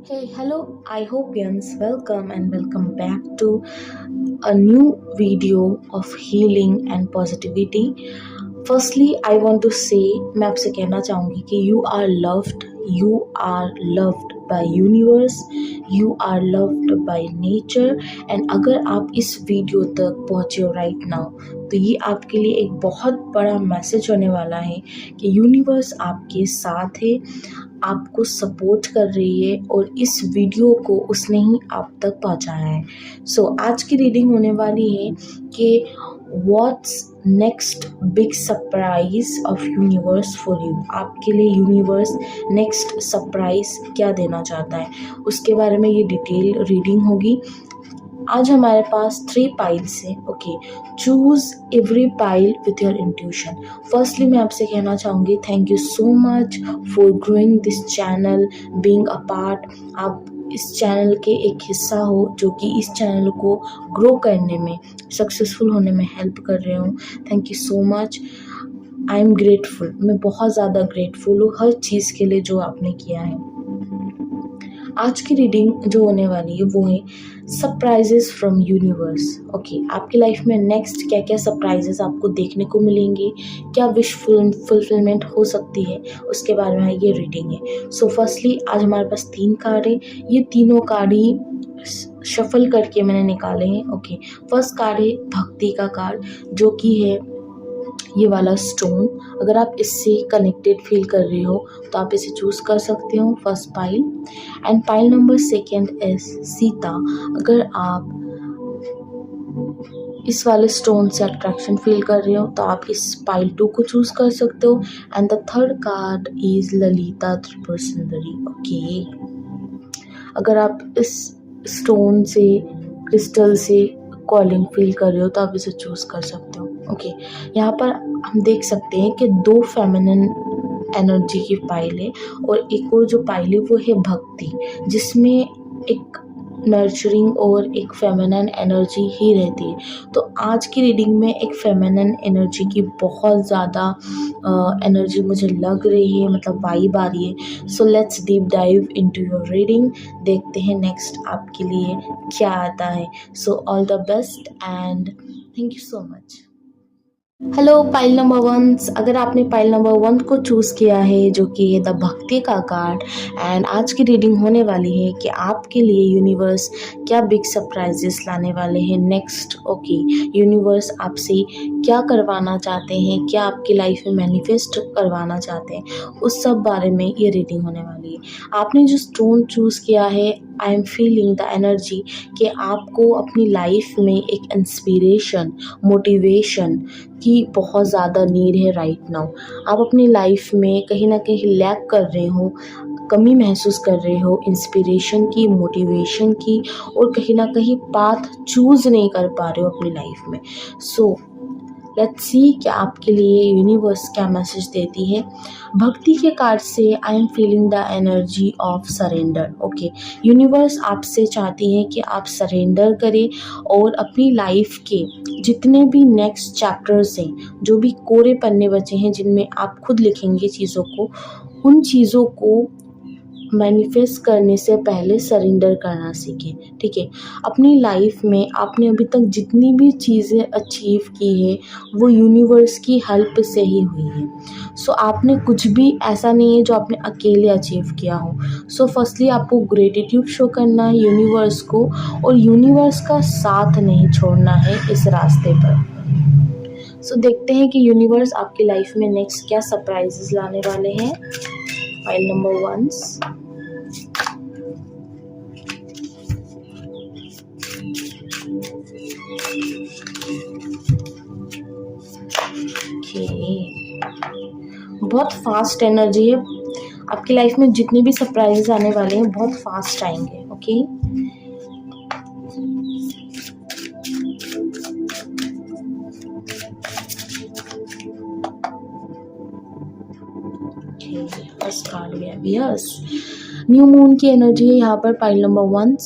Hey, hello, iHopians, welcome and welcome back to a new video of healing and positivity. Firstly, I want to say मैं आपसे कहना चाहूँगी कि you are loved by universe, you are loved by nature and अगर आप इस video तक पहुँचे हो right now तो ये आपके लिए एक बहुत बड़ा मैसेज होने वाला है कि यूनिवर्स आपके साथ है, आपको सपोर्ट कर रही है और इस वीडियो को उसने ही आप तक पहुंचाया है। आज की रीडिंग होने वाली है कि what's next big surprise of universe for you. आपके लिए यूनिवर्स नेक्स्ट सरप्राइज क्या देना चाहता है, उसके बारे में ये डिटेल रीडिंग होगी। आज हमारे पास 3 पाइल्स हैं। Okay, choose every pile with your intuition. Firstly मैं आपसे कहना चाहूँगी thank you so much for growing this channel, being a part. आप इस चैनल के एक हिस्सा हो जो कि इस चैनल को ग्रो करने में, सक्सेसफुल होने में हेल्प कर रहे हो। Thank you so much. I am grateful, मैं बहुत ज़्यादा ग्रेटफुल हूँ हर चीज़ के लिए जो आपने किया है। आज की रीडिंग जो होने वाली है वो है सरप्राइजेस फ्रॉम यूनिवर्स। ओके, आपकी लाइफ में नेक्स्ट क्या क्या सरप्राइजेस आपको देखने को मिलेंगे, क्या विश फुलफिलमेंट हो सकती है, उसके बारे में ये रीडिंग है। फर्स्टली आज हमारे पास 3 कार्ड है। ये तीनों कार्ड ही शफल करके मैंने निकाले हैं। ओके, फर्स्ट कार्ड है भक्ति का कार्ड, जो कि है ये वाला स्टोन। अगर आप इससे कनेक्टेड फील कर रहे हो तो आप इसे चूज कर सकते हो, first pile. And pile number second is Sita. अगर आप इस वाले स्टोन से अट्रैक्शन फील कर रहे हो तो आप इस पाइल 2 को चूज कर सकते हो। And the third card is Lalita Tripura Sundari. Okay, अगर आप इस स्टोन से, क्रिस्टल से कॉलिंग फील कर रहे हो तो आप इसे चूज कर सकते हो। ओके, यहाँ पर हम देख सकते हैं कि 2 फेमिनिन एनर्जी की पाइल है और एक और जो पाइल है वो है भक्ति, जिसमें एक नर्चरिंग और एक फेमिनिन एनर्जी ही रहती है। तो आज की रीडिंग में एक फेमिनिन एनर्जी की बहुत ज़्यादा एनर्जी मुझे लग रही है, मतलब वाइब आ रही है। Let's deep dive into your reading. देखते हैं नेक्स्ट आपके लिए क्या आता है। All the best and thank you so much. Hello pile number 1, अगर आपने पाइल नंबर 1 को चूज़ किया है जो कि है द भक्ति का कार्ड, एंड आज की रीडिंग होने वाली है कि आपके लिए यूनिवर्स क्या बिग सरप्राइजेस लाने वाले हैं नेक्स्ट। ओके, यूनिवर्स आपसे क्या करवाना चाहते हैं, क्या आपकी लाइफ में मैनिफेस्ट करवाना चाहते हैं, उस सब बारे में ये रीडिंग होने वाली है। आपने जो स्टोन चूज़ किया है, आई एम फीलिंग द एनर्जी कि आपको अपनी लाइफ में एक इंस्पिरेशन, मोटिवेशन की बहुत ज़्यादा नीड है राइट नाउ। आप अपनी लाइफ में कहीं ना कहीं लैक कर रहे हो, कमी महसूस कर रहे हो इंस्पिरेशन की, मोटिवेशन की, और कहीं ना कहीं पाथ चूज़ नहीं कर पा रहे हो अपनी लाइफ में। लेट्स सी कि आपके लिए यूनिवर्स क्या मैसेज देती है। भक्ति के कार्ड से आई am feeling the energy of surrender. Okay, universe आपसे चाहती है कि आप सरेंडर करें और अपनी लाइफ के जितने भी नेक्स्ट चैप्टर्स हैं, जो भी कोरे पन्ने बचे हैं जिनमें आप खुद लिखेंगे चीज़ों को, उन चीज़ों को मैनिफेस्ट करने से पहले सरेंडर करना सीखें। ठीक है, अपनी लाइफ में आपने अभी तक जितनी भी चीज़ें अचीव की है वो यूनिवर्स की हेल्प से ही हुई है। आपने कुछ भी ऐसा नहीं है जो आपने अकेले अचीव किया हो। फर्स्टली आपको ग्रेटिट्यूड शो करना है यूनिवर्स को, और यूनिवर्स का साथ नहीं छोड़ना है इस रास्ते पर। देखते हैं कि यूनिवर्स आपकी लाइफ में नेक्स्ट क्या सरप्राइजेस लाने वाले हैं। File number 1। बहुत फास्ट एनर्जी है आपकी लाइफ में, जितने भी सरप्राइजेस आने वाले हैं बहुत फास्ट आएंगे। ओके, फर्स्ट कार्ड में यस, न्यू मून की एनर्जी है यहाँ पर पाइल नंबर 1।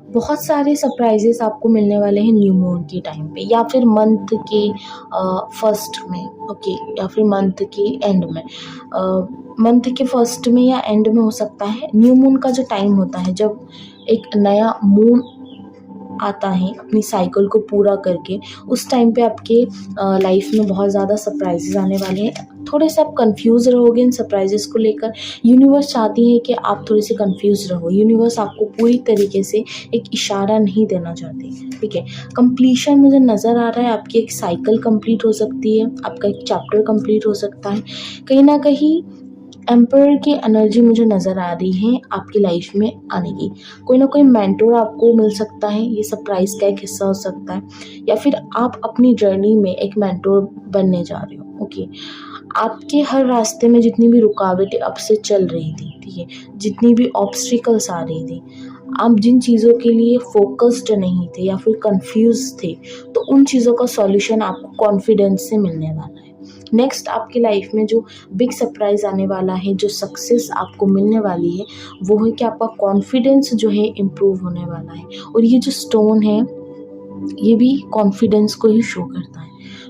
बहुत सारे सरप्राइजेस आपको मिलने वाले हैं न्यू मून के टाइम पे, या फिर मंथ के फर्स्ट में, ओके, या फिर मंथ के एंड में। मंथ के फर्स्ट में या एंड में हो सकता है। न्यू मून का जो टाइम होता है, जब एक नया मून आता है अपनी साइकिल को पूरा करके, उस टाइम पे आपके लाइफ में बहुत ज़्यादा सरप्राइजेस आने वाले हैं। थोड़े से आप कंफ्यूज रहोगे इन सरप्राइजेस को लेकर। यूनिवर्स चाहती है कि आप थोड़े से कंफ्यूज रहो। यूनिवर्स आपको पूरी तरीके से एक इशारा नहीं देना चाहती, ठीक है। कंप्लीशन मुझे नज़र आ रहा है, आपकी एक साइकिल कंप्लीट हो सकती है, आपका एक चैप्टर कंप्लीट हो सकता है। कहीं ना कहीं एम्पायर की एनर्जी मुझे नज़र आ रही है आपकी लाइफ में आने की। कोई ना कोई मेंटोर आपको मिल सकता है, ये सरप्राइज का एक हिस्सा हो सकता है, या फिर आप अपनी जर्नी में एक मेंटोर बनने जा रहे हो, ओके। आपके हर रास्ते में जितनी भी रुकावटें अब से चल रही थी, ठीक है, जितनी भी ऑब्स्टिकल्स आ रही थी, आप जिन चीज़ों के लिए फोकस्ड नहीं थे या फिर कंफ्यूज थे, तो उन चीज़ों का सॉल्यूशन आपको कॉन्फिडेंस से मिलने वाला है। नेक्स्ट आपकी लाइफ में जो बिग सरप्राइज आने वाला है, जो सक्सेस आपको मिलने वाली है, वो है कि आपका कॉन्फिडेंस जो है इम्प्रूव होने वाला है। और ये जो स्टोन है, ये भी कॉन्फिडेंस को ही शो करता है।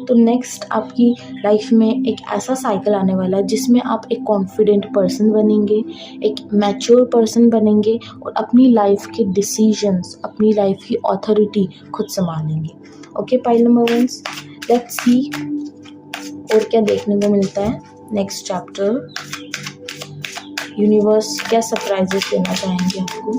तो नेक्स्ट आपकी लाइफ में एक ऐसा साइकिल आने वाला है जिसमें आप एक कॉन्फिडेंट पर्सन बनेंगे, एक मैच्योर पर्सन बनेंगे, और अपनी लाइफ के डिसीजंस, अपनी लाइफ की अथॉरिटी खुद संभालेंगे। Okay, pile number 1, let's see और क्या देखने को मिलता है नेक्स्ट चैप्टर। यूनिवर्स क्या सरप्राइजेस देना चाहेंगे आपको।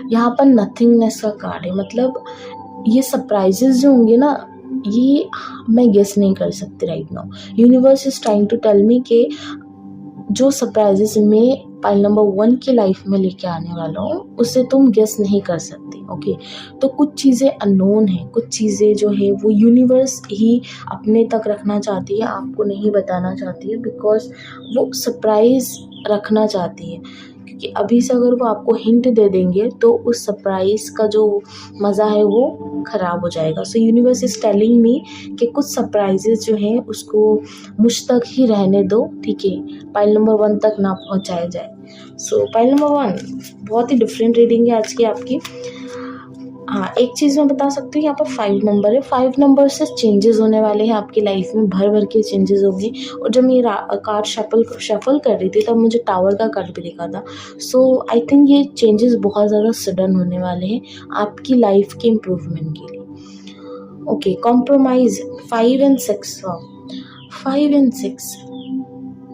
यहाँ पर नथिंगनेस का कार्ड है, मतलब ये सरप्राइजेस जो होंगे ना, ये मैं गेस नहीं कर सकती right now. Universe is trying to tell me कि जो सरप्राइजेस मैं पाइल नंबर 1 की लाइफ में लेके आने वाला हूँ, उसे तुम गेस नहीं कर सकते, ओके। तो कुछ चीज़ें अननोन है, कुछ चीज़ें जो है वो यूनिवर्स ही अपने तक रखना चाहती है, आपको नहीं बताना चाहती है, बिकॉज वो सरप्राइज रखना चाहती है। क्योंकि अभी से अगर वो आपको हिंट दे देंगे तो उस सरप्राइज का जो मज़ा है वो ख़राब हो जाएगा। सो यूनिवर्स इज टेलिंग मी कि कुछ सरप्राइजेस जो हैं उसको मुझ तक ही रहने दो, ठीक है, पाइल नंबर 1 तक ना पहुंचाया जाए। सो पाइल नंबर 1 बहुत ही डिफरेंट रीडिंग है आज की आपकी। हाँ, एक चीज़ मैं बता सकती हूँ, यहाँ पर 5 नंबर है। 5 नंबर से चेंजेस होने वाले हैं आपकी लाइफ में, भर भर के चेंजेस होंगे। और जब मैं कार्ड शफल कर रही थी तब मुझे टावर का कार्ड भी दिखा था। सो आई थिंक ये चेंजेस बहुत ज़्यादा सडन होने वाले हैं आपकी लाइफ के इम्प्रूवमेंट के लिए। Okay, compromise 5 and 6, 5 and 6,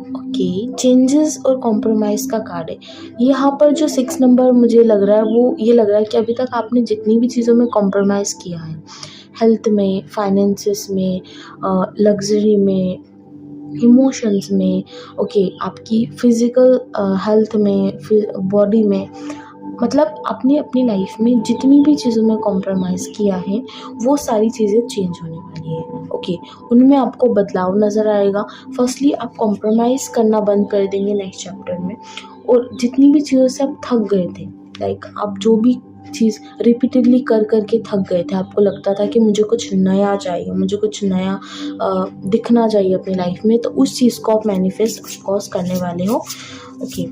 okay, changes और कॉम्प्रोमाइज़ का कार्ड है। यहाँ पर जो 6 नंबर मुझे लग रहा है वो ये लग रहा है कि अभी तक आपने जितनी भी चीज़ों में कॉम्प्रोमाइज़ किया है, हेल्थ में, फाइनेंसेस में, लग्जरी में, इमोशंस में, ओके, आपकी फिज़िकल हेल्थ में, बॉडी में, मतलब आपने अपनी लाइफ में जितनी भी चीज़ों में कॉम्प्रोमाइज़ किया है वो सारी चीज़ें चेंज होने वाली है, ओके। उनमें आपको बदलाव नज़र आएगा। फर्स्टली आप कॉम्प्रोमाइज़ करना बंद कर देंगे नेक्स्ट चैप्टर में, और जितनी भी चीज़ों से आप थक गए थे, लाइक आप जो भी चीज़ रिपीटेडली कर के थक गए थे, आपको लगता था कि मुझे कुछ नया चाहिए, मुझे कुछ नया दिखना चाहिए अपनी लाइफ में, तो उस चीज़ को आप मैनिफेस्ट ऑफकोर्स करने वाले हो, ओके।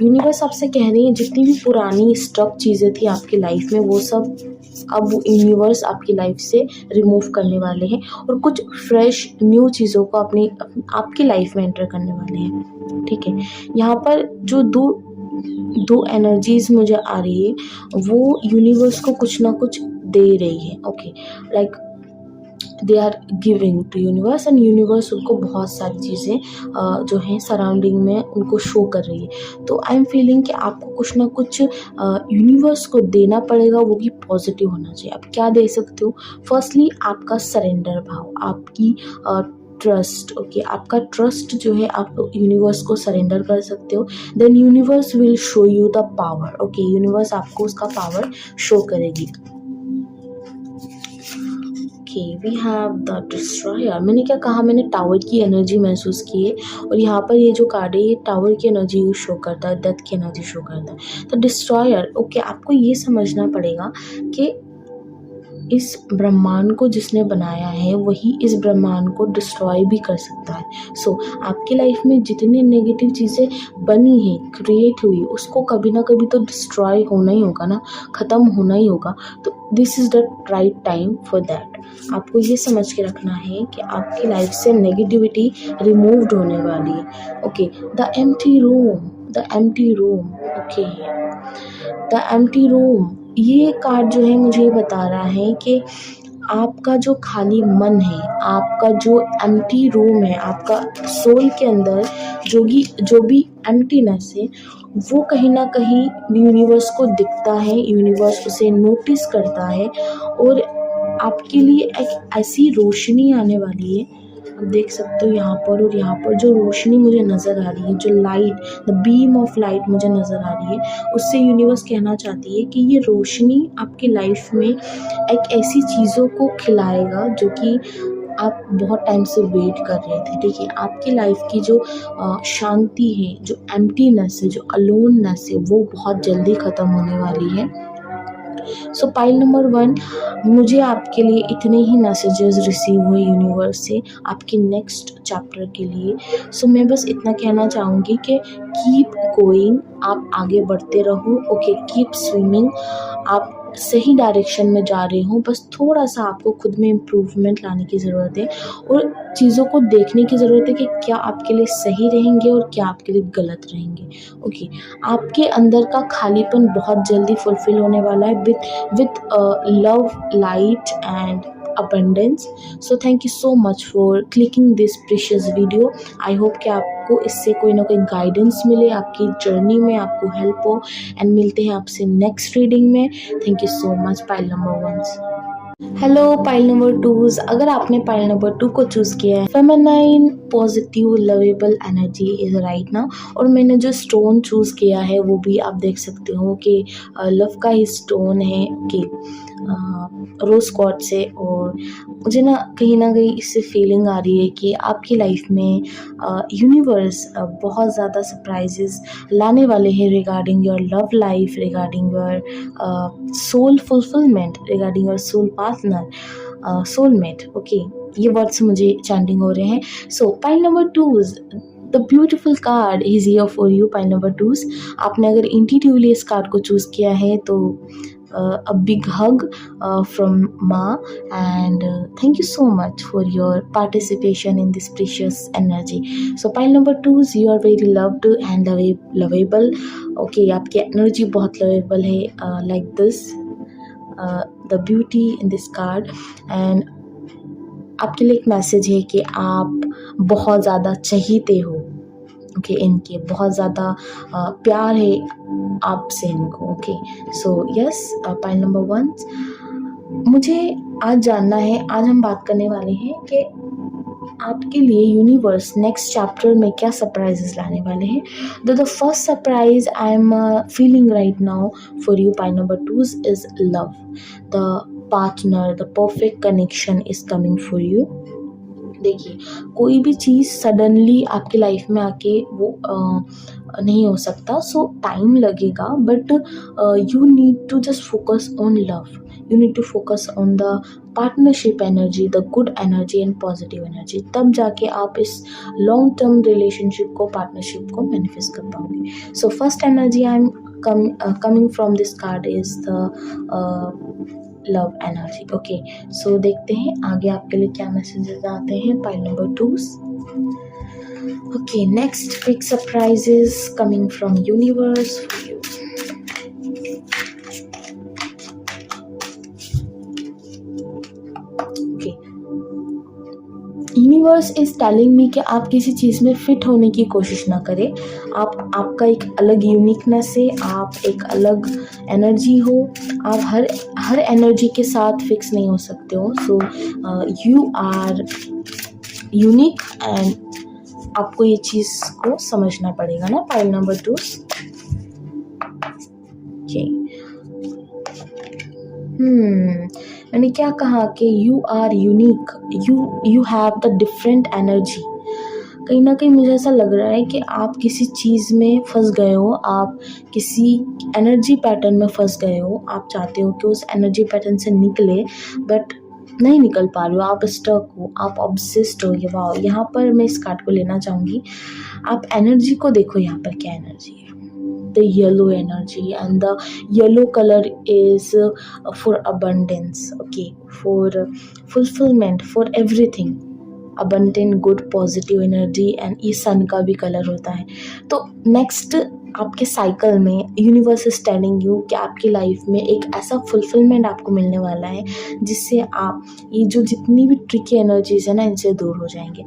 यूनिवर्स आपसे कह रही है जितनी भी पुरानी स्टक चीज़ें थी आपकी लाइफ में वो सब अब वो यूनिवर्स आपकी लाइफ से रिमूव करने वाले हैं, और कुछ फ्रेश न्यू चीज़ों को आपकी लाइफ में एंटर करने वाले हैं, ठीक है। यहाँ पर जो दो एनर्जीज मुझे आ रही है वो यूनिवर्स को कुछ ना कुछ दे रही है, okay, like they are giving to universe, and universe उनको बहुत सारी चीज़ें जो हैं सराउंडिंग में उनको शो कर रही है। तो आई एम फीलिंग कि आपको कुछ ना कुछ यूनिवर्स को देना पड़ेगा, वो भी पॉजिटिव होना चाहिए। आप क्या दे सकते हो? फर्स्टली आपका सरेंडर भाव, आपकी ट्रस्ट, ओके, आपका ट्रस्ट जो है आप यूनिवर्स को सरेंडर कर सकते हो। Then universe will show you the power, okay, universe आपको उसका पावर शो करेगी। We have the destroyer. मैंने क्या कहा, मैंने टावर की एनर्जी महसूस की है, और यहाँ पर ये जो कार्ड है ये टावर की एनर्जी शो करता है, डेथ की एनर्जी शो करता है। तो डिस्ट्रॉयर, ओके, आपको ये समझना पड़ेगा कि इस ब्रह्मांड को जिसने बनाया है वही इस ब्रह्मांड को डिस्ट्रॉय भी कर सकता है। सो आपकी लाइफ में जितनी नेगेटिव चीज़ें बनी हैं, क्रिएट हुई, उसको कभी ना कभी तो डिस्ट्रॉय होना ही होगा ना, ख़त्म होना ही होगा। तो this is the right time for that. आपको ये समझ के रखना है कि आपकी लाइफ से नेगेटिविटी रिमूव्ड होने वाली है। Okay, the empty room, okay, the empty room, ये कार्ड जो है मुझे ये बता रहा है कि आपका जो खाली मन है, आपका जो एम्प्टी रूम है, आपका सोल के अंदर जो भी एम्प्टीनेस है, वो कहीं ना कहीं यूनिवर्स को दिखता है, यूनिवर्स उसे नोटिस करता है और आपके लिए एक ऐसी रोशनी आने वाली है। आप देख सकते हो यहाँ पर, और यहाँ पर जो रोशनी मुझे नज़र आ रही है, जो light, the beam of light मुझे नज़र आ रही है, उससे यूनिवर्स कहना चाहती है कि ये रोशनी आपकी लाइफ में एक ऐसी चीज़ों को खिलाएगा जो कि आप बहुत टाइम से वेट कर रहे थे। ठीक है, आपकी लाइफ की जो शांति है, जो एम्प्टीनेस है, जो अलोननेस है, वो बहुत जल्दी ख़त्म होने वाली है। सो पाइल नंबर 1, मुझे आपके लिए इतने ही मैसेजेस रिसीव हुए यूनिवर्स से आपके नेक्स्ट चैप्टर के लिए। सो मैं बस इतना कहना चाहूँगी कि कीप गोइंग, आप आगे बढ़ते रहो। ओके, कीप स्विमिंग, आप सही डायरेक्शन में जा रहे हो, बस थोड़ा सा आपको खुद में इम्प्रूवमेंट लाने की ज़रूरत है और चीज़ों को देखने की ज़रूरत है कि क्या आपके लिए सही रहेंगे और क्या आपके लिए गलत रहेंगे। ओके, आपके अंदर का खालीपन बहुत जल्दी फुलफिल होने वाला है with love, light and abundance. So thank you so much for clicking this precious video. I hope कि आपको इससे कोई ना कोई गाइडेंस मिले, आपकी जर्नी में आपको हेल्प हो, एंड मिलते हैं आपसे नेक्स्ट रीडिंग में। Thank you so much pile number 1। Hello pile number 2, अगर आपने पाइल नंबर 2 को चूज़ किया है, feminine positive lovable energy is right now, और मैंने जो स्टोन चूज़ किया है वो भी आप देख सकते हो कि लव का ही स्टोन है, कि रोज़ क्वार्ट्ज से। और मुझे ना कहीं इससे फीलिंग आ रही है कि आपकी लाइफ में यूनिवर्स बहुत ज़्यादा सरप्राइजेस लाने वाले हैं regarding your love life, regarding your soul fulfilment, regarding your soul partner, soulmate. Okay, ये वर्ड्स मुझे चैंटिंग हो रहे हैं। So pile number 2, the beautiful card is here for you. Pile number 2, आपने अगर इंट्यूटिवली इस कार्ड को चूज़ किया है तो a big hug from Ma, and thank you so much for your participation in this precious energy. So pile number 2, you are very loved and lovable. Okay, आपकी energy बहुत lovable है, like this, the beauty in this card, and आपके लिए एक message है कि आप बहुत ज़्यादा चाहते हो। ओके, इनके बहुत ज़्यादा प्यार है आपसे इनको। Okay, so yes, pile number 1, मुझे आज जानना है, आज हम बात करने वाले हैं कि आपके लिए यूनिवर्स नेक्स्ट चैप्टर में क्या सरप्राइजेस लाने वाले हैं। The first surprise I am feeling right now for you pile number 2 is love, the partner, the perfect connection is coming for you. देखिए, कोई भी चीज़ सडनली आपकी लाइफ में आके वो नहीं हो सकता, सो टाइम लगेगा, but you need to just focus on love, you need to focus on the partnership energy, the good energy and positive energy, तब जाके आप इस लॉन्ग टर्म रिलेशनशिप को, पार्टनरशिप को मैनिफेस्ट कर पाओगे। So first energy I am coming from this card is the love energy. Okay, so देखते हैं आगे आपके लिए क्या मैसेजेस आते हैं pile number 2। Okay, next big surprises coming from universe for you. Okay, universe is telling me कि आप किसी चीज़ में फिट होने की कोशिश ना करें। आपका एक अलग यूनिकनेस है, आप एक अलग एनर्जी हो, आप हर एनर्जी के साथ फिक्स नहीं हो सकते हो। So you are unique and आपको ये चीज़ को समझना पड़ेगा ना। पाइल नंबर 2, मैंने क्या कहा कि you are unique, you have the different energy. कहीं ना कहीं मुझे ऐसा लग रहा है कि आप किसी चीज़ में फंस गए हो, आप किसी एनर्जी पैटर्न में फंस गए हो, आप चाहते हो कि उस एनर्जी पैटर्न से निकले बट नहीं निकल पा रहे हो, आप स्टक हो, आप ऑब्सेस्ड हो। ये वाओ, यहाँ पर मैं इस कार्ड को लेना चाहूँगी। आप एनर्जी को देखो, यहाँ पर क्या एनर्जी है, the yellow energy, and the yellow color is for abundance, okay, for fulfillment, for everything, abundant, good, positive energy, and ये सन का भी कलर होता है। तो नेक्स्ट आपके साइकिल में यूनिवर्स इज टेलिंग यू कि आपकी लाइफ में एक ऐसा फुलफिलमेंट आपको मिलने वाला है जिससे आप ये जो जितनी भी ट्रिकी एनर्जीज है ना, इनसे दूर हो जाएंगे।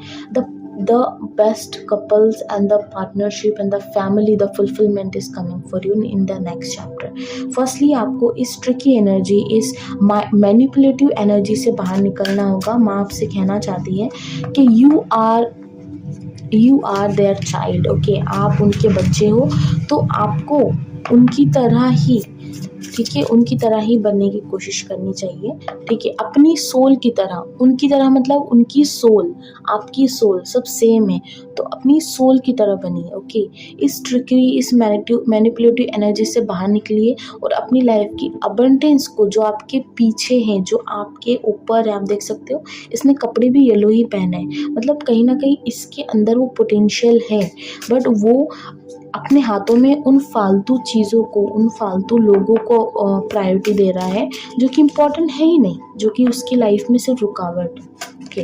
The best couples and the partnership and the family, the fulfillment is coming for you in the next chapter. Firstly, आपको इस tricky energy, इस manipulative energy से बाहर निकलना होगा। माँ आपसे कहना चाहती है कि you are their child, okay? आप उनके बच्चे हो, तो आपको उनकी तरह ही, ठीक है, उनकी तरह ही बनने की कोशिश करनी चाहिए, ठीक है, अपनी सोल की तरह। उनकी तरह मतलब उनकी सोल, आपकी सोल सब सेम है, तो अपनी सोल की तरह बनिए, ओके। इस ट्रिकी, इस मैनिपुलेटिव एनर्जी से बाहर निकलिए और अपनी लाइफ की अबंडेंस को, जो आपके पीछे हैं, जो आपके ऊपर है, आप देख सकते हो इसने कपड़े भी येलो ही पहने हैं, मतलब कहीं ना कहीं इसके अंदर वो पोटेंशियल है, बट वो अपने हाथों में उन फालतू चीज़ों को, उन फालतू लोगों को प्रायोरिटी दे रहा है जो कि इम्पोर्टेंट है ही नहीं, जो कि उसकी लाइफ में सिर्फ रुकावट। ओके,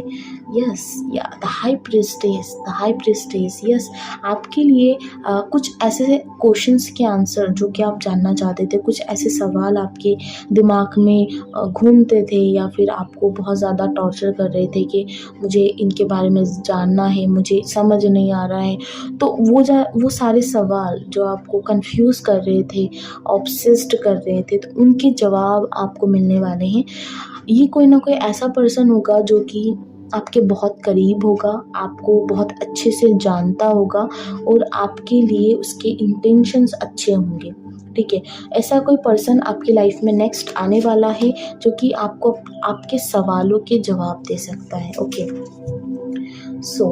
यस, या द हाई प्रिस्टेस, यस, आपके लिए कुछ ऐसे क्वेश्चंस के आंसर जो कि आप जानना चाहते थे, कुछ ऐसे सवाल आपके दिमाग में घूमते थे या फिर आपको बहुत ज़्यादा टॉर्चर कर रहे थे कि मुझे इनके बारे में जानना है, मुझे समझ नहीं आ रहा है, तो वो सारे सवाल जो आपको कंफ्यूज कर रहे थे, ऑब्सेस्ड कर रहे थे, तो उनके जवाब आपको मिलने वाले हैं। ये कोई ना कोई ऐसा पर्सन होगा जो कि आपके बहुत करीब होगा, आपको बहुत अच्छे से जानता होगा और आपके लिए उसके इंटेंशंस अच्छे होंगे, ठीक है। ऐसा कोई पर्सन आपकी लाइफ में नेक्स्ट आने वाला है जो कि आपको आपके सवालों के जवाब दे सकता है, ओके। सो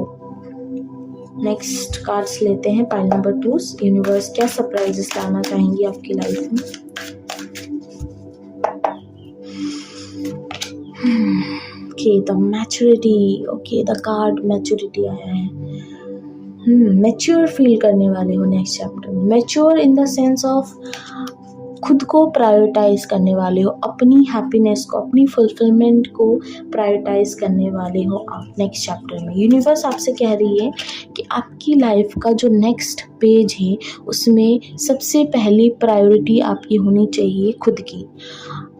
नेक्स्ट कार्ड्स लेते हैं, पाइल नंबर 2। यूनिवर्स क्या सरप्राइजेस लाना चाहेंगी आपकी लाइफ में? Okay, the maturity, okay, the card maturity आया है। मैच्योर फील करने वाले हो नेक्स्ट चैप्टर में। Mature in the sense of खुद को प्रायोरिटाइज करने वाले हो, अपनी हैप्पीनेस को, अपनी फुलफिलमेंट को प्रायोरिटाइज करने वाले हो आप नेक्स्ट चैप्टर में। यूनिवर्स आपसे कह रही है कि आपकी लाइफ का जो नेक्स्ट पेज है उसमें सबसे पहली प्रायोरिटी आपकी होनी चाहिए खुद की।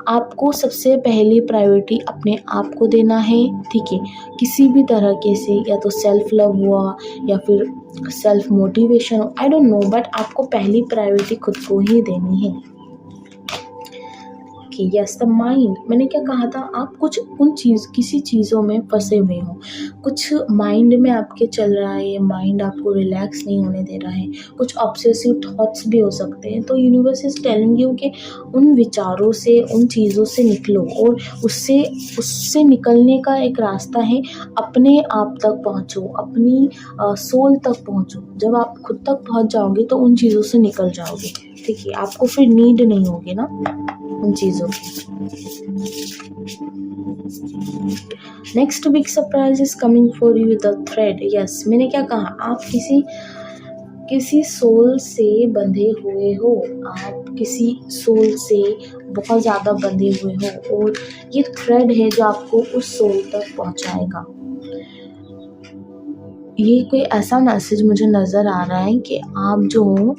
आपको सबसे पहली प्रायोरिटी अपने आप को देना है, ठीक है, किसी भी तरह के से, या तो सेल्फ लव हुआ या फिर self motivation, I don't know, but आपको पहली प्रायोरिटी खुद को ही देनी है। यस, द माइंड, मैंने क्या कहा था, आप कुछ किसी चीज़ों में फंसे हुए हो, कुछ माइंड में आपके चल रहा है, माइंड आपको रिलैक्स नहीं होने दे रहा है, कुछ ऑब्सेसिव थॉट्स भी हो सकते हैं। तो यूनिवर्स इज टेलिंग यू कि उन विचारों से, उन चीज़ों से निकलो और उससे निकलने का एक रास्ता है, अपने आप तक पहुँचो, अपनी सोल तक पहुँचो। जब आप खुद तक पहुँच जाओगे तो उन चीज़ों से निकल जाओगे, ठीक है, आपको फिर नीड नहीं होगी ना उन चीज़ों की। Next big surprise is coming for you, the thread. Yes, मैंने क्या कहा, आप किसी सोल से बंधे हुए हो, आप किसी सोल से बहुत ज़्यादा बंधे हुए हो और ये थ्रेड है जो आपको उस सोल तक पहुंचाएगा। ये कोई ऐसा मैसेज मुझे नज़र आ रहा है कि आप जो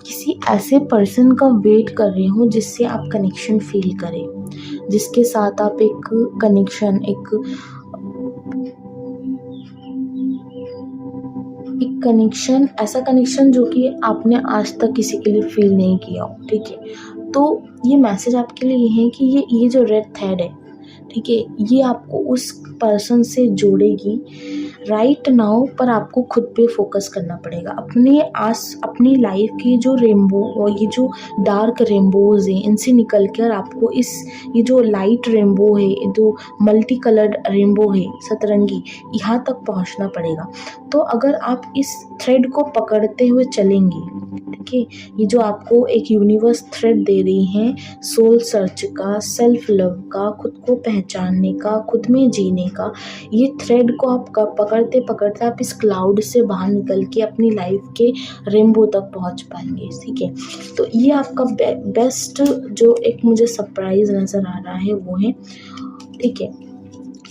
किसी ऐसे पर्सन का वेट कर रहे हो जिससे आप कनेक्शन फील करें, जिसके साथ आप एक कनेक्शन, एक कनेक्शन, ऐसा कनेक्शन जो कि आपने आज तक किसी के लिए फील नहीं किया हो, ठीक है। तो ये मैसेज आपके लिए है कि ये जो रेड थ्रेड है, ठीक है, ये आपको उस पर्सन से जोड़ेगी राइट नाउ पर आपको खुद पे फोकस करना पड़ेगा। अपनी लाइफ की जो रेनबो और ये जो डार्क रेनबोज हैं इनसे निकल कर आपको ये जो लाइट रेनबो है, जो मल्टी कलर्ड रेनबो है सतरंगी, यहाँ तक पहुँचना पड़ेगा। तो अगर आप इस थ्रेड को पकड़ते हुए चलेंगे, ठीक है, ये जो आपको एक यूनिवर्स थ्रेड दे रही है सोल सर्च का, सेल्फ लव का, खुद को पहचानने का, खुद में जीने का, ये थ्रेड को आप पकड़ते पकड़ते आप इस क्लाउड से बाहर निकल के अपनी लाइफ के रेनबो तक पहुंच पाएंगे। ठीक है, तो ये आपका बेस्ट जो एक मुझे सरप्राइज नज़र आ रहा है वो है, ठीक है,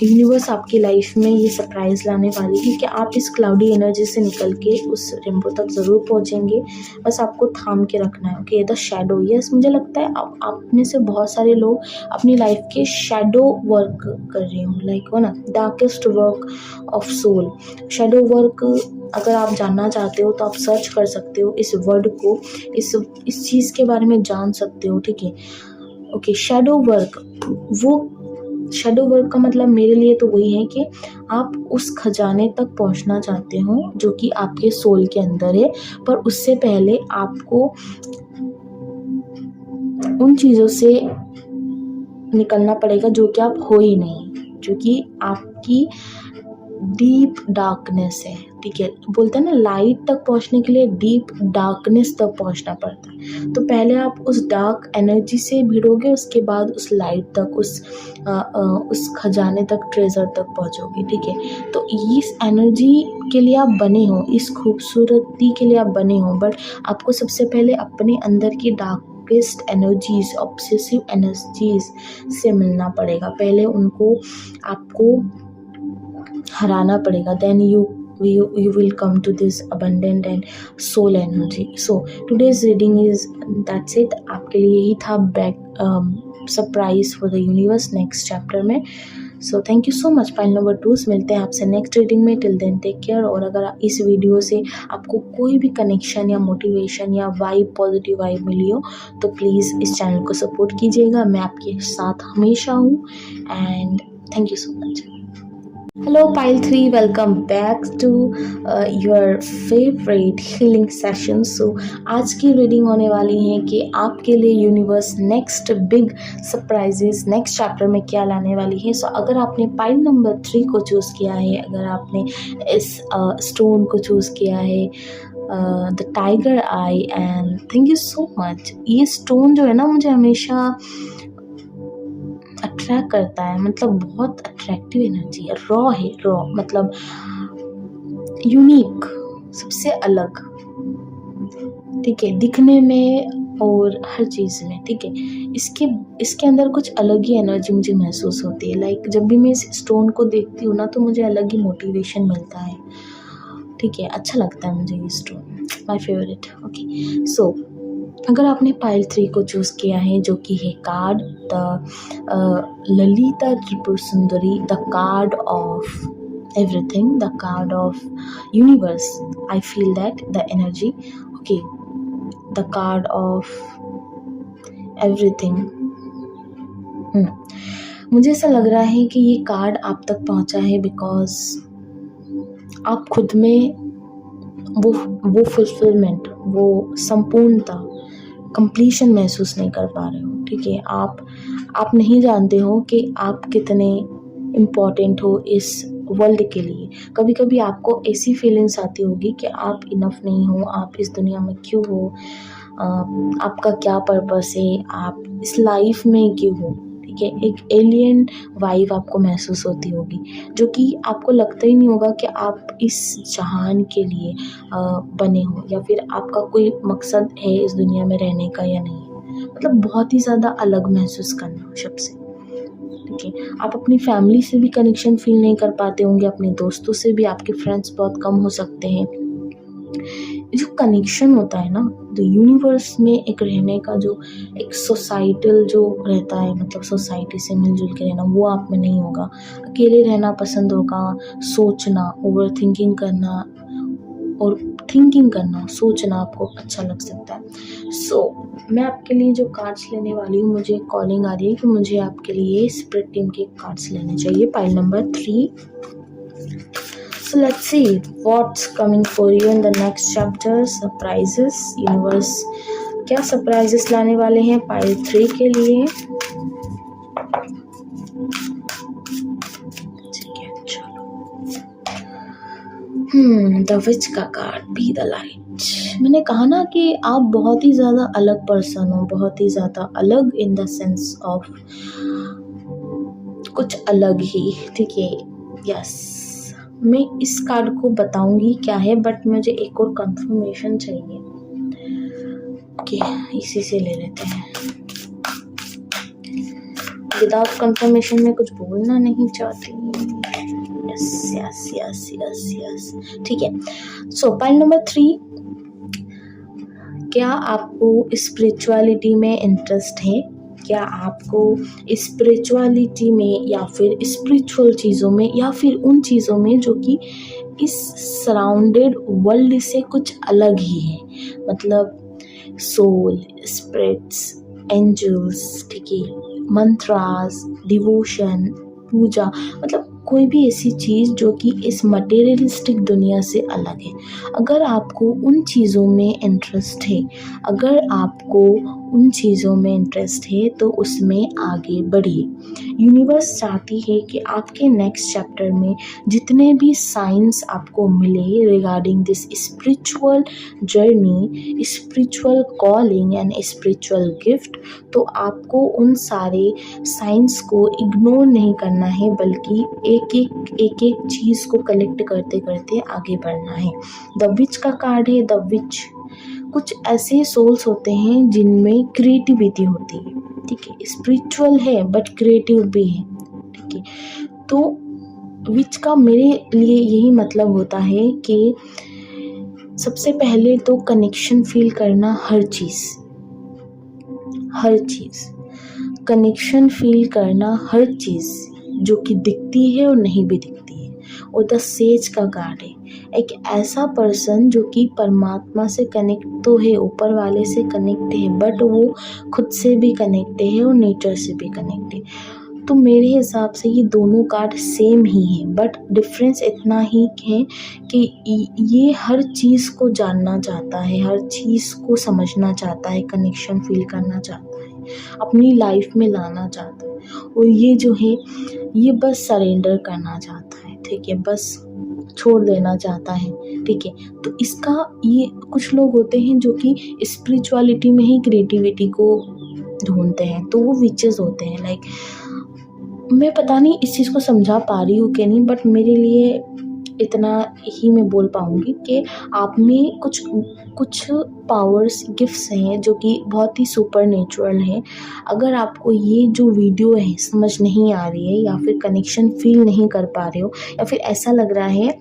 यूनिवर्स आपकी लाइफ में ये सरप्राइज लाने वाली है कि आप इस क्लाउडी एनर्जी से निकल के उस रेनबो तक ज़रूर पहुंचेंगे। बस आपको थाम के रखना है। ओके, द शैडो, यस, मुझे लगता है आप में से बहुत सारे लोग अपनी लाइफ के शैडो वर्क कर रहे हो, लाइक वो ना darkest work of soul. Shadow work अगर आप जानना चाहते हो तो आप सर्च कर सकते हो इस वर्ड को, इस चीज़ के बारे में जान सकते हो। ठीक है, ओके, शैडो वर्क का मतलब मेरे लिए तो वही है कि आप उस खजाने तक पहुंचना चाहते हो जो कि आपके सोल के अंदर है, पर उससे पहले आपको उन चीज़ों से निकलना पड़ेगा जो कि आप हो ही नहीं, जो कि आपकी डीप डार्कनेस है। ठीक है, बोलते हैं ना लाइट तक पहुंचने के लिए डीप डार्कनेस तक पहुंचना पड़ता है। तो पहले आप उस डार्क एनर्जी से भिड़ोगे, उसके बाद उस लाइट तक, उस खजाने तक, ट्रेजर तक पहुंचोगे। ठीक है, तो इस एनर्जी के लिए आप बने हो, इस खूबसूरती के लिए आप बने हो, बट आपको सबसे पहले अपने अंदर की डार्केस्ट एनर्जीज, ऑब्सेसिव एनर्जीज से मिलना पड़ेगा। पहले उनको आपको हराना पड़ेगा, then you will come to this abundant and soul energy. So today's reading is, that's it, आपके लिए यही था surprise for the universe next chapter में। So thank you so much. Pile number 2 मिलते हैं आपसे नेक्स्ट रीडिंग में। Till then take care. और अगर इस वीडियो से आपको कोई भी कनेक्शन या मोटिवेशन या वाइब, पॉजिटिव वाइब मिली हो तो प्लीज़ इस चैनल को सपोर्ट कीजिएगा। मैं आपके साथ हमेशा हूँ and thank you so much. Hello pile 3, welcome back to your favourite healing session. So आज की रीडिंग होने वाली है कि आपके लिए universe next big surprises next chapter में क्या लाने वाली है। सो अगर आपने पाइल नंबर 3 को चूज़ किया है, अगर आपने इस स्टोन को चूज़ किया है, the tiger I, and thank you so much. ये स्टोन जो है ना मुझे हमेशा अट्रैक्ट करता है, मतलब बहुत अट्रैक्टिव एनर्जी है, रॉ मतलब यूनिक, सबसे अलग, ठीक है, दिखने में और हर चीज़ में। ठीक है, इसके अंदर कुछ अलग ही एनर्जी मुझे महसूस होती है। लाइक जब भी मैं इस स्टोन को देखती हूँ ना तो मुझे अलग ही मोटिवेशन मिलता है। ठीक है, अच्छा लगता है मुझे ये स्टोन, माय फेवरेट। ओके, सो अगर आपने पाइल 3 को चूज़ किया है जो कि है card the Lalita Tripura Sundari, the card of everything, the card of universe, I feel that the energy, okay, the card of everything. मुझे ऐसा लग रहा है कि ये कार्ड आप तक पहुंचा है बिकॉज आप खुद में वो फुलफिलमेंट, वो संपूर्णता, कंप्लीशन महसूस नहीं कर पा रहे हो। ठीक है, आप नहीं जानते हो कि आप कितने इम्पोर्टेंट हो इस वर्ल्ड के लिए। कभी कभी आपको ऐसी फीलिंग्स आती होगी कि आप इनफ नहीं हो, आप इस दुनिया में क्यों हो, आपका क्या पर्पस है, आप इस लाइफ में क्यों हो। ठीक है, एक एलियन वाइब आपको महसूस होती होगी, जो कि आपको लगता ही नहीं होगा कि आप इस जहान के लिए बने हो, या फिर आपका कोई मकसद है इस दुनिया में रहने का या नहीं। मतलब बहुत ही ज़्यादा अलग महसूस करना सबसे। ठीक है, आप अपनी फैमिली से भी कनेक्शन फील नहीं कर पाते होंगे, अपने दोस्तों से भी, आपके फ्रेंड्स बहुत कम हो सकते हैं। जो कनेक्शन होता है ना द यूनिवर्स में एक रहने का, जो एक सोसाइटल जो रहता है, मतलब सोसाइटी से मिलजुल के रहना, वो आप में नहीं होगा। अकेले रहना पसंद होगा, सोचना, ओवर थिंकिंग करना और थिंकिंग करना, सोचना आपको अच्छा लग सकता है। सो मैं आपके लिए जो कार्ड्स लेने वाली हूँ, मुझे कॉलिंग आ रही है कि मुझे आपके लिए स्पिरिट टीम के कार्ड्स लेने चाहिए। Pile number 3, So let's see what's coming for you in the next chapter. Surprises. Universe क्या सरप्राइजेस लाने वाले हैं पाइल 3 के लिए? ठीक है, चलो। द विच का कार्ड, बी द लाइट। मैंने कहा ना कि आप बहुत ही ज़्यादा अलग पर्सन हो, बहुत ही ज़्यादा अलग इन द सेंस ऑफ कुछ अलग ही, ठीक है। यस, मैं इस कार्ड को बताऊंगी क्या है, बट मुझे एक और कंफर्मेशन चाहिए। ओके, इसी से ले लेते हैं। विदाउट कंफर्मेशन में कुछ बोलना नहीं चाहती। Yes yes yes yes yes, ठीक है। सो पाइल नंबर 3, क्या आपको स्पिरिचुअलिटी में इंटरेस्ट है? क्या आपको स्पिरिचुअलिटी में या फिर स्पिरिचुअल चीज़ों में या फिर उन चीज़ों में जो कि इस सराउंडेड वर्ल्ड से कुछ अलग ही है, मतलब सोल, स्पिरिट्स, एंजल्स, ठीक है, मंत्रास, डिवोशन, पूजा, मतलब कोई भी ऐसी चीज़ जो कि इस मटेरियलिस्टिक दुनिया से अलग है। अगर आपको उन चीज़ों में इंटरेस्ट है, अगर आपको उन चीज़ों में इंटरेस्ट है तो उसमें आगे बढ़िए। यूनिवर्स चाहती है कि आपके नेक्स्ट चैप्टर में जितने भी साइंस आपको मिले regarding this spiritual journey, spiritual calling and spiritual gift, तो आपको उन सारे साइंस को इग्नोर नहीं करना है, बल्कि एक एक चीज़ को कलेक्ट करते करते आगे बढ़ना है। द विच का कार्ड है। द विच कुछ ऐसे सोल्स होते हैं जिनमें क्रिएटिविटी होती है, ठीक है, स्पिरिचुअल है बट क्रिएटिव भी है, ठीक है। तो विच का मेरे लिए यही मतलब होता है कि सबसे पहले तो कनेक्शन फील करना, हर चीज़ कनेक्शन फील करना, हर चीज़ जो कि दिखती है और नहीं भी दिखती है। और द सेज का कार्ड है, एक ऐसा पर्सन जो कि परमात्मा से कनेक्ट तो है, ऊपर वाले से कनेक्ट है, बट वो खुद से भी कनेक्ट है और नेचर से भी कनेक्ट है। तो मेरे हिसाब से ये दोनों कार्ड सेम ही हैं, बट डिफरेंस इतना ही है कि ये हर चीज़ को जानना चाहता है, हर चीज़ को समझना चाहता है, कनेक्शन फील करना चाहता है, अपनी लाइफ में लाना चाहता है। और ये जो है ये बस सरेंडर करना चाहता है, ठीक है, बस छोड़ देना चाहता है, ठीक है। तो इसका ये कुछ लोग होते हैं जो कि स्पिरिचुअलिटी में ही क्रिएटिविटी को ढूंढते हैं, तो वो विचेस होते हैं। लाइक मैं पता नहीं इस चीज़ को समझा पा रही हूँ कि नहीं, बट मेरे लिए इतना ही मैं बोल पाऊँगी कि आप में कुछ पावर्स, गिफ्ट्स हैं जो कि बहुत ही सुपर नेचुरल हैं। अगर आपको ये जो वीडियो है समझ नहीं आ रही है, या फिर कनेक्शन फील नहीं कर पा रहे हो, या फिर ऐसा लग रहा है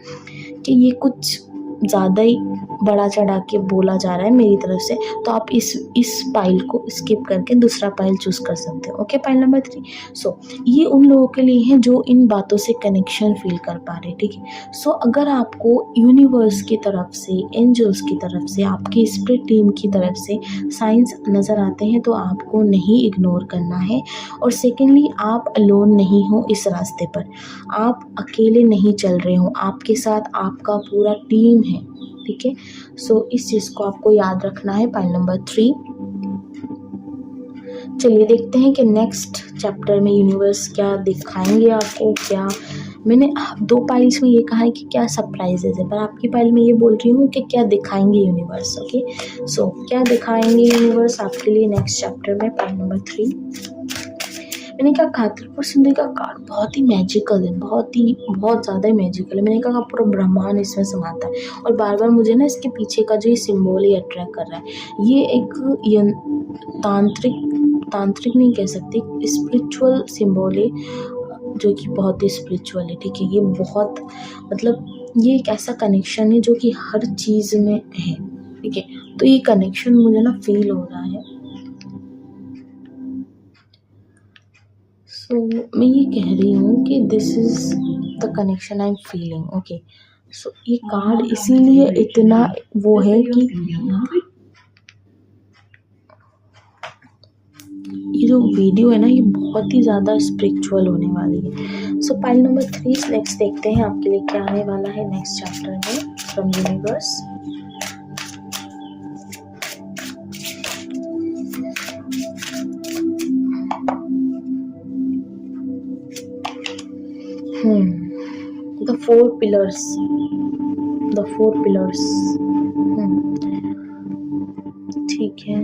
कि ये कुछ ज़्यादा ही बड़ा चढ़ा के बोला जा रहा है मेरी तरफ से, तो आप इस पाइल को स्किप करके दूसरा पाइल चूज़ कर सकते हो। Okay, pile number 3। सो ये उन लोगों के लिए है जो इन बातों से कनेक्शन फील कर पा रहे, ठीक है। सो अगर आपको यूनिवर्स की तरफ से, एंजल्स की तरफ से, आपकी स्पिरिट टीम की तरफ से साइंस नज़र आते हैं तो आपको नहीं इग्नोर करना है। और सेकेंडली, आप अलोन नहीं हो इस रास्ते पर, आप अकेले नहीं चल रहे हो, आपके साथ आपका पूरा टीम है, ठीक है। सो इस चीज़ को आपको याद रखना है, पाइल नंबर 3। चलिए देखते हैं कि नेक्स्ट चैप्टर में यूनिवर्स क्या दिखाएंगे आपको। क्या मैंने 2 पाइल्स में ये कहा है कि क्या सरप्राइजेज है, पर आपकी पाइल में ये बोल रही हूँ कि क्या दिखाएंगे यूनिवर्स। ओके, सो क्या दिखाएंगे यूनिवर्स आपके लिए नेक्स्ट चैप्टर में, पाइल नंबर 3। मैंने कहा खातिर परसेंटेज का कार्ड बहुत ही मैजिकल है, बहुत ज़्यादा ही मैजिकल है। मैंने कहा पूरा ब्रह्मांड इसमें समाता है, और बार बार मुझे ना इसके पीछे का जो ये सिंबल ही अट्रैक्ट कर रहा है। ये एक तांत्रिक नहीं कह सकती, स्पिरिचुअल सिंबल है जो कि बहुत ही स्पिरिचुअल है, ठीक है। ये बहुत मतलब ये एक ऐसा कनेक्शन है जो कि हर चीज़ में है, ठीक है। तो ये कनेक्शन मुझे ना फील हो रहा है। सो मैं ये कह रही हूँ कि this is the connection I am feeling. Okay, so ये कार्ड इसीलिए इतना वो है कि ये जो वीडियो है ना ये बहुत ही ज़्यादा स्पिरिचुअल होने वाली है। सो पाइल नंबर 3 नेक्स्ट देखते हैं आपके लिए क्या आने वाला है नेक्स्ट चैप्टर में from universe. The four pillars. The four pillars. ठीक है।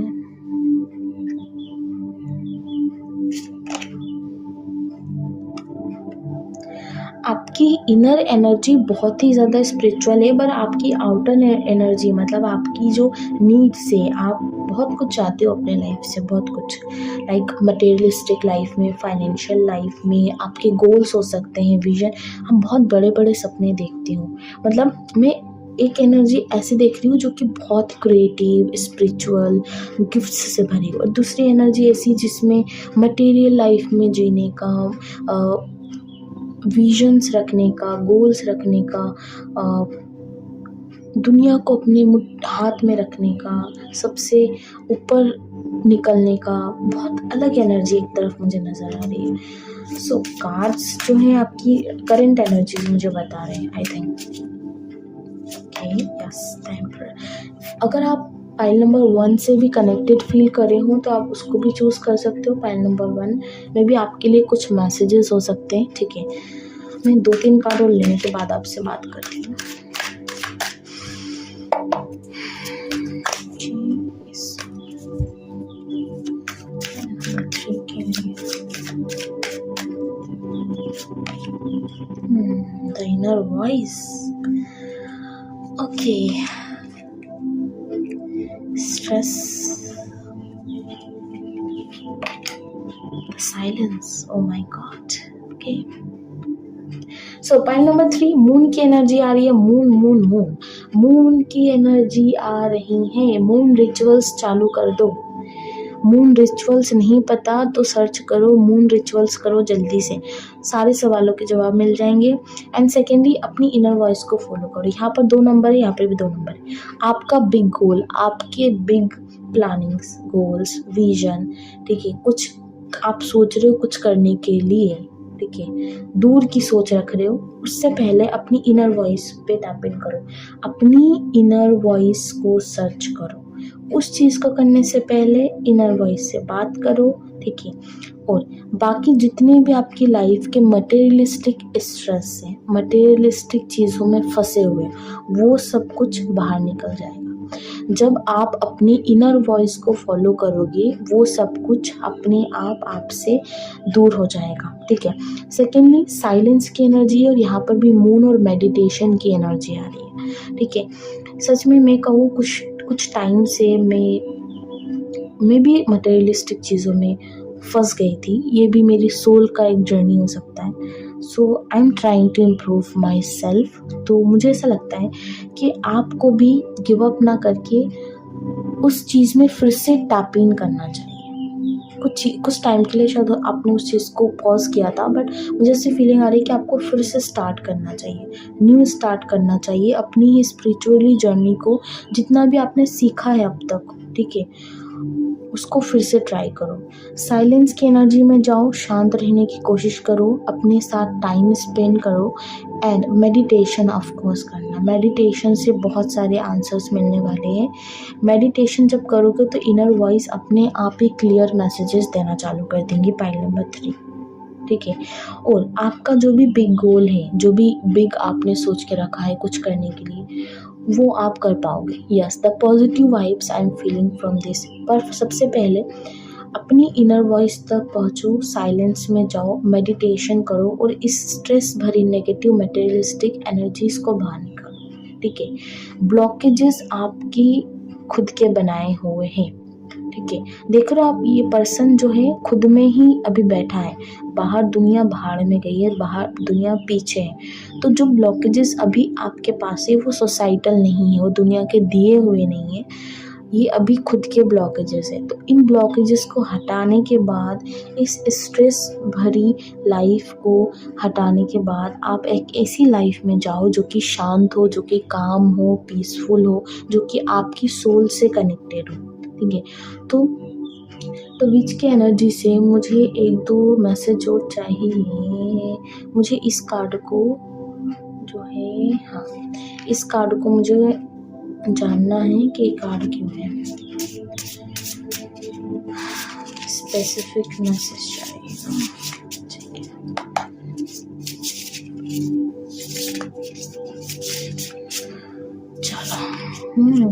आपकी इनर एनर्जी बहुत ही ज़्यादा स्पिरिचुअल है, पर आपकी आउटर एनर्जी मतलब आपकी जो नीड्स है, आप बहुत कुछ चाहते हो अपने लाइफ से, बहुत कुछ लाइक मटेरियलिस्टिक लाइफ में, फाइनेंशियल लाइफ में, आपके गोल्स हो सकते हैं, विजन। हम बहुत बड़े बड़े सपने देखते हो। मतलब मैं एक एनर्जी ऐसी देख रही हूँ जो कि बहुत क्रिएटिव, स्पिरिचुअल, गिफ्ट्स से भरी हो, और दूसरी एनर्जी ऐसी जिसमें मटेरियल लाइफ में जीने का, विजन्स रखने का, गोल्स रखने का, दुनिया को अपने हाथ में रखने का, सबसे ऊपर निकलने का, बहुत अलग एनर्जी एक तरफ मुझे नज़र आ रही है। सो कार्ड्स जो हैं आपकी करंट एनर्जीज मुझे बता रहे हैं, I think. Okay, yes, temper. अगर आप पाइल नंबर 1 से भी कनेक्टेड फील कर रहे हो तो आप उसको भी चूज़ कर सकते हो। पाइल नंबर 1 में भी आपके लिए कुछ मैसेजेस हो सकते हैं, ठीक है। मैं 2-3 कार्ड और लेने के बाद आपसे बात करती हूँ। The inner voice. Okay. Stress. Silence. Oh my God. Okay. So pile number 3 moon की एनर्जी आ रही है। मून की एनर्जी आ रही है। मून रिचुअल्स चालू कर दो। मून रिचुअल्स नहीं पता तो सर्च करो, मून रिचुअल्स करो जल्दी से, सारे सवालों के जवाब मिल जाएंगे। एंड सेकेंडली अपनी इनर वॉइस को फॉलो करो। यहाँ पर 2 नंबर है, यहाँ पर भी 2 नंबर है। आपका बिग गोल, आपके बिग प्लानिंग्स, गोल्स, विजन, ठीक है, कुछ आप सोच रहे हो कुछ करने के लिए, ठीक है, दूर की सोच रख रहे हो, उससे पहले अपनी इनर वॉइस पे टैप इन करो, अपनी इनर वॉइस को सर्च करो। उस चीज़ को करने से पहले इनर वॉइस से बात करो, ठीक है। और बाकी जितने भी आपकी लाइफ के मटेरियलिस्टिक स्ट्रेस है, मटेरियलिस्टिक चीज़ों में फंसे हुए, वो सब कुछ बाहर निकल जाएगा। जब आप अपनी इनर वॉइस को फॉलो करोगे, वो सब कुछ अपने आप से दूर हो जाएगा, ठीक है। सेकेंडली साइलेंस की एनर्जी है, और यहाँ पर भी मून और मेडिटेशन की एनर्जी आ रही है, ठीक है। सच में मैं कहूँ कुछ टाइम से मैं भी मटेरियलिस्टिक चीज़ों में फंस गई थी। ये भी मेरी सोल का एक जर्नी हो सकता है। So I am trying to improve myself. तो मुझे ऐसा लगता है कि आपको भी गिव अप ना करके उस चीज़ में फिर से टैप इन करना चाहिए। कुछ टाइम के लिए शायद आपने उस चीज़ को पॉज किया था, बट मुझे ऐसी फीलिंग आ रही है कि आपको फिर से स्टार्ट करना चाहिए, न्यू स्टार्ट करना चाहिए अपनी स्पिरिचुअली जर्नी को। जितना भी आपने सीखा है अब तक, ठीक है, उसको फिर से ट्राई करो। साइलेंस की एनर्जी में जाओ, शांत रहने की कोशिश करो, अपने साथ टाइम स्पेंड करो, एंड मेडिटेशन ऑफ कोर्स करना। मेडिटेशन से बहुत सारे आंसर्स मिलने वाले हैं। मेडिटेशन जब करोगे तो इनर वॉइस अपने आप ही क्लियर मैसेजेस देना चालू कर देंगी। पाइल नंबर 3, ठीक है। और आपका जो भी बिग गोल है, जो भी बिग आपने सोच के रखा है कुछ करने के लिए, वो आप कर पाओगे। Yes, the positive vibes I am feeling from this. पर सबसे पहले अपनी इनर वॉइस तक पहुँचो, साइलेंस में जाओ, मेडिटेशन करो, और इस स्ट्रेस भरी नेगेटिव मटेरियलिस्टिक एनर्जीज को बाहर निकालो, ठीक है। ब्लॉकेजेस आपकी खुद के बनाए हुए हैं, ठीक है। देख रहे हो आप, ये पर्सन जो है खुद में ही अभी बैठा है, बाहर दुनिया भाड़ में गई है, बाहर दुनिया पीछे है। तो जो ब्लॉकेजेस अभी आपके पास है वो सोसाइटल नहीं है, वो दुनिया के दिए हुए नहीं है, ये अभी खुद के ब्लॉकेजेस है। तो इन ब्लॉकेजेस को हटाने के बाद, इस स्ट्रेस भरी लाइफ को हटाने के बाद, आप एक ऐसी लाइफ में जाओ जो कि शांत हो, जो कि काम हो, पीसफुल हो, जो कि आपकी सोल से कनेक्टेड हो, ठीक है। तो तो विच की एनर्जी से मुझे 1-2 मैसेज और चाहिए। मुझे इस कार्ड को जो है, हाँ, इस कार्ड को मुझे जानना है कि ये कार्ड क्यों है। स्पेसिफिक मैसेज चाहिए। ठीक है, चलो।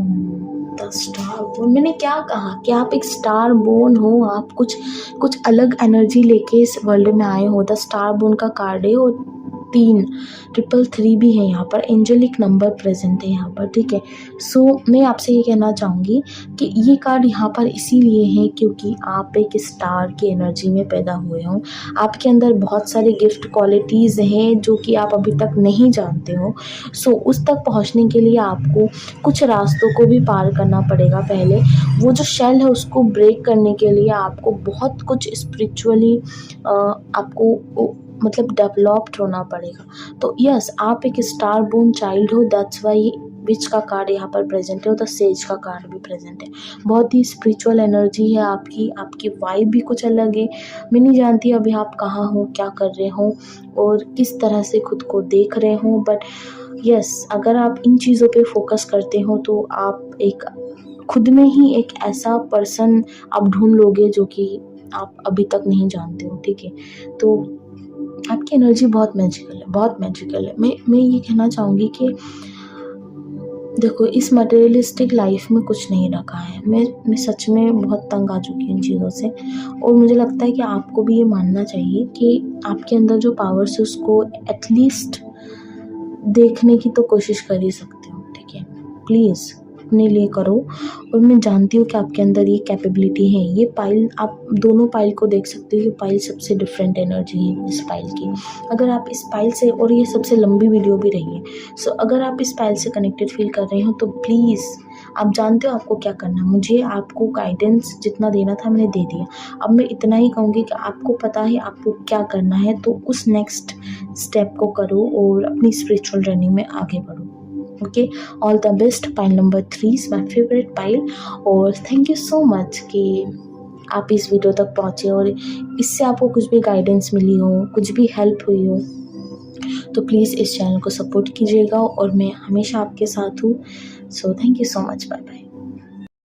द स्टार बोर्न, मैंने क्या कहा कि आप एक स्टार बोर्न हो, आप कुछ अलग एनर्जी लेके इस वर्ल्ड में आए हो। द स्टार बोर्न का कार्ड है और 333 भी है यहाँ पर, एंजेलिक नंबर प्रेजेंट है यहाँ पर, ठीक है। सो मैं आपसे ये कहना चाहूँगी कि ये कार्ड यहाँ पर इसीलिए है क्योंकि आप एक स्टार की एनर्जी में पैदा हुए हो। आपके अंदर बहुत सारे गिफ्ट क्वालिटीज़ हैं जो कि आप अभी तक नहीं जानते हो। सो उस तक पहुँचने के लिए आपको कुछ रास्तों को भी पार करना पड़ेगा। पहले वो जो शेल है उसको ब्रेक करने के लिए आपको बहुत कुछ स्पिरिचुअली आपको मतलब डेवलप्ड होना पड़ेगा। तो यस, आप एक स्टार बोर्न चाइल्ड हो, दैट्स वाई विच का कार्ड यहाँ पर प्रेजेंट है और द सेज का कार्ड भी प्रेजेंट है। बहुत ही स्पिरिचुअल एनर्जी है आपकी वाइब भी कुछ अलग है। मैं नहीं जानती अभी आप कहाँ हो, क्या कर रहे हो और किस तरह से खुद को देख रहे हो, बट यस, अगर आप इन चीज़ों पे फोकस करते हो तो आप एक खुद में ही एक ऐसा पर्सन आप ढूंढ लोगे जो कि आप अभी तक नहीं जानते हो, ठीक है। तो आपकी एनर्जी बहुत मैजिकल है, बहुत मैजिकल है। मैं ये कहना चाहूँगी कि देखो, इस मटेरियलिस्टिक लाइफ में कुछ नहीं रखा है। मैं सच में बहुत तंग आ चुकी हूँ इन चीज़ों से और मुझे लगता है कि आपको भी ये मानना चाहिए कि आपके अंदर जो पावर्स है उसको एटलीस्ट देखने की तो कोशिश कर ही सकते हो, ठीक है। प्लीज़ अपने लिए करो और मैं जानती हूँ कि आपके अंदर ये कैपेबिलिटी है। ये पाइल, आप दोनों पाइल को देख सकते हो, ये पाइल सबसे डिफरेंट एनर्जी है इस पाइल की। अगर आप इस पाइल से, और ये सबसे लंबी वीडियो भी रही है, सो अगर आप इस पाइल से कनेक्टेड फील कर रहे हो तो प्लीज़, आप जानते हो आपको क्या करना है। मुझे आपको गाइडेंस जितना देना था मैंने दे दिया। अब मैं इतना ही कहूँगी कि आपको पता है आपको क्या करना है, तो उस नेक्स्ट स्टेप को करो और अपनी स्पिरिचुअल जर्नी में आगे बढ़ो। Okay, all the best. Pile number 3 is my favourite pile और थैंक यू सो मच कि आप इस वीडियो तक पहुँचे और इससे आपको कुछ भी गाइडेंस मिली हो, कुछ भी हेल्प हुई हो, तो प्लीज़ इस चैनल को सपोर्ट कीजिएगा और मैं हमेशा आपके साथ हूँ। So thank you so much, bye bye.